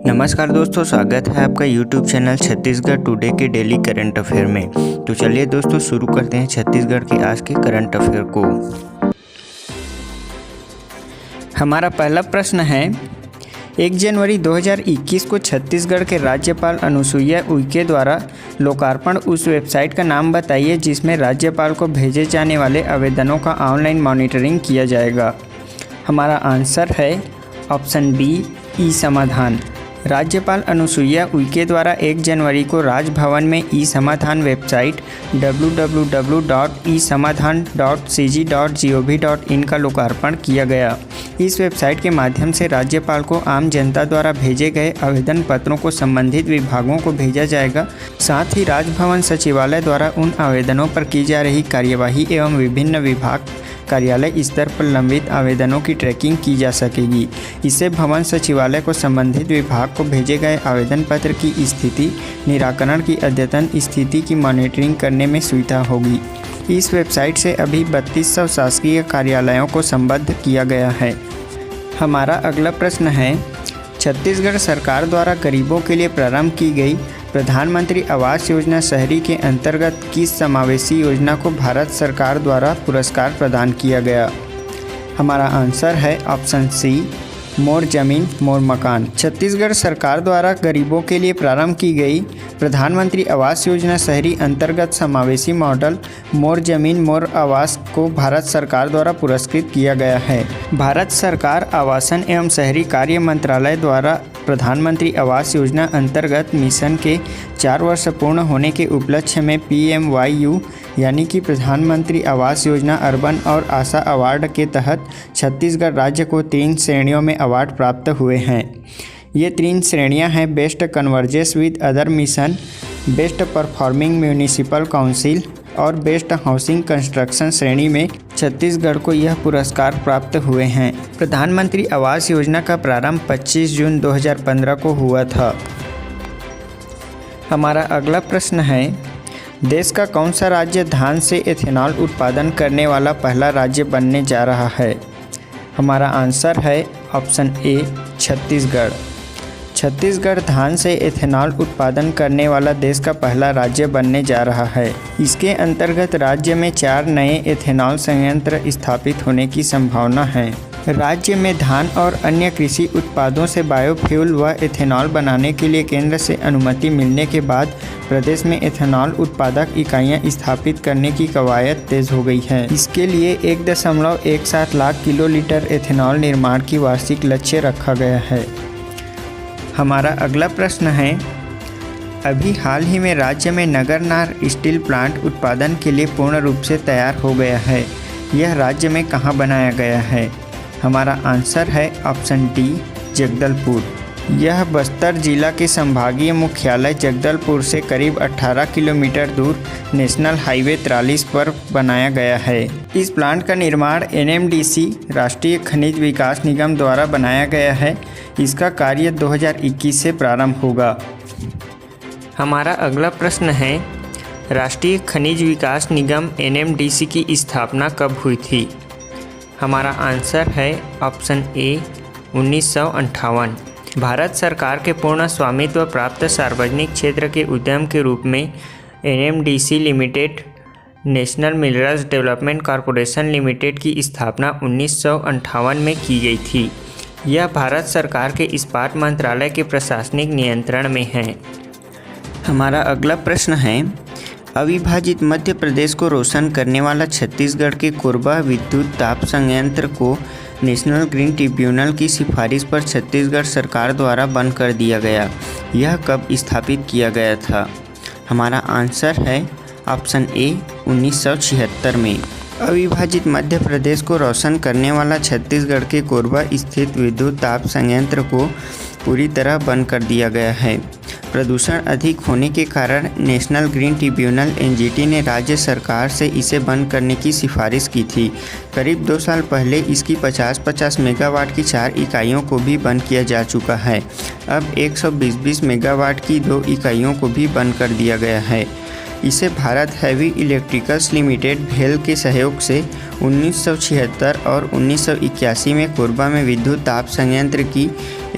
नमस्कार दोस्तों, स्वागत है आपका YouTube चैनल छत्तीसगढ़ टुडे के डेली करंट अफेयर में। तो चलिए दोस्तों शुरू करते हैं छत्तीसगढ़ के आज के करंट अफेयर को। हमारा पहला प्रश्न है, 1 जनवरी 2021 को छत्तीसगढ़ के राज्यपाल अनुसुईया उइके द्वारा लोकार्पण उस वेबसाइट का नाम बताइए जिसमें राज्यपाल को भेजे जाने वाले आवेदनों का ऑनलाइन मॉनिटरिंग किया जाएगा। हमारा आंसर है ऑप्शन बी, ई समाधान। राज्यपाल अनुसुईया उइके द्वारा 1 जनवरी को राजभवन में ई समाधान वेबसाइट www.esamadhan.cg.gov.in का लोकार्पण किया गया। इस वेबसाइट के माध्यम से राज्यपाल को आम जनता द्वारा भेजे गए आवेदन पत्रों को संबंधित विभागों को भेजा जाएगा। साथ ही राजभवन सचिवालय द्वारा उन आवेदनों पर की जा रही कार्यवाही एवं विभिन्न विभाग कार्यालय स्तर पर लंबित आवेदनों की ट्रैकिंग की जा सकेगी। इससे भवन सचिवालय को संबंधित विभाग को भेजे गए आवेदन पत्र की स्थिति, निराकरण की अद्यतन स्थिति की मॉनिटरिंग करने में सुविधा होगी। इस वेबसाइट से अभी 3200 शासकीय कार्यालयों को संबद्ध किया गया है। हमारा अगला प्रश्न है, छत्तीसगढ़ सरकार द्वारा गरीबों के लिए प्रारंभ की गई प्रधानमंत्री आवास योजना शहरी के अंतर्गत किस समावेशी योजना को भारत सरकार द्वारा पुरस्कार प्रदान किया गया। हमारा आंसर है ऑप्शन सी, मोर जमीन मोर मकान। छत्तीसगढ़ सरकार द्वारा गरीबों के लिए प्रारंभ की गई प्रधानमंत्री आवास योजना शहरी अंतर्गत समावेशी मॉडल मोर जमीन मोर आवास को भारत सरकार द्वारा पुरस्कृत किया गया है। भारत सरकार आवासन एवं शहरी कार्य मंत्रालय द्वारा प्रधानमंत्री आवास योजना अंतर्गत मिशन के 4 वर्ष पूर्ण होने के उपलक्ष्य में PMYU यानी कि प्रधानमंत्री आवास योजना अर्बन और आशा अवार्ड के तहत छत्तीसगढ़ राज्य को 3 श्रेणियों में अवार्ड प्राप्त हुए हैं। ये 3 श्रेणियां हैं best convergence with other mission, best performing municipal council और बेस्ट हाउसिंग कंस्ट्रक्शन श्रेणी में छत्तीसगढ़ को यह पुरस्कार प्राप्त हुए हैं। प्रधानमंत्री आवास योजना का प्रारंभ 25 जून 2015 को हुआ था। हमारा अगला प्रश्न है, देश का कौन सा राज्य धान से एथेनॉल उत्पादन करने वाला पहला राज्य बनने जा रहा है। हमारा आंसर है ऑप्शन ए, छत्तीसगढ़। छत्तीसगढ़ धान से एथेनॉल उत्पादन करने वाला देश का पहला राज्य बनने जा रहा है। इसके अंतर्गत राज्य में 4 नए एथेनॉल संयंत्र स्थापित होने की संभावना है। राज्य में धान और अन्य कृषि उत्पादों से बायोफ्यूल व एथेनॉल बनाने के लिए केंद्र से अनुमति मिलने के बाद प्रदेश में एथेनॉल उत्पादक इकाइयां स्थापित करने की कवायद तेज हो गई है। इसके लिए 1.17 लाख किलोलीटर एथेनॉल निर्माण की वार्षिक लक्ष्य रखा गया है। हमारा अगला प्रश्न है, अभी हाल ही में राज्य में नगरनार स्टील प्लांट उत्पादन के लिए पूर्ण रूप से तैयार हो गया है। यह राज्य में कहाँ बनाया गया है। हमारा आंसर है ऑप्शन डी, जगदलपुर। यह बस्तर जिला के संभागीय मुख्यालय जगदलपुर से करीब 18 किलोमीटर दूर नेशनल हाईवे 43 पर बनाया गया है। इस प्लांट का निर्माण NMDC राष्ट्रीय खनिज विकास निगम द्वारा बनाया गया है। इसका कार्य 2021 से प्रारंभ होगा। हमारा अगला प्रश्न है, राष्ट्रीय खनिज विकास निगम NMDC की स्थापना कब हुई थी। हमारा आंसर है ऑप्शन ए, 1958। भारत सरकार के पूर्ण स्वामित्व प्राप्त सार्वजनिक क्षेत्र के उद्यम के रूप में NMDC limited national minerals development corporation limited की स्थापना 1958 में की गई थी। यह भारत सरकार के इस्पात मंत्रालय के प्रशासनिक नियंत्रण में है। हमारा अगला प्रश्न है, अविभाजित मध्य प्रदेश को रोशन करने वाला छत्तीसगढ़ के कोरबा विद्युत ताप संयंत्र को नेशनल ग्रीन ट्रिब्यूनल की सिफारिश पर छत्तीसगढ़ सरकार द्वारा बंद कर दिया गया। यह कब स्थापित किया गया था। हमारा आंसर है ऑप्शन ए, 1976 में। अविभाजित मध्य प्रदेश को रोशन करने वाला छत्तीसगढ़ के कोरबा स्थित विद्युत ताप संयंत्र को पूरी तरह बंद कर दिया गया है। प्रदूषण अधिक होने के कारण नेशनल ग्रीन ट्रिब्यूनल NGT ने राज्य सरकार से इसे बंद करने की सिफारिश की थी। करीब 2 साल पहले इसकी 50-50 मेगावाट की 4 इकाइयों को भी बंद किया जा चुका है। अब 120-20 मेगावाट की 2 इकाइयों को भी बंद कर दिया गया है। इसे भारत हैवी इलेक्ट्रिकल्स लिमिटेड भेल के सहयोग से 1976 और 1981 में कोरबा में विद्युत ताप संयंत्र की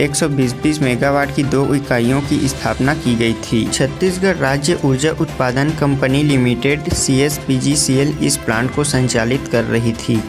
120 मेगावाट की 2 इकाइयों की स्थापना की गई थी। छत्तीसगढ़ राज्य ऊर्जा उत्पादन कंपनी लिमिटेड CSPGCL इस प्लांट को संचालित कर रही थी।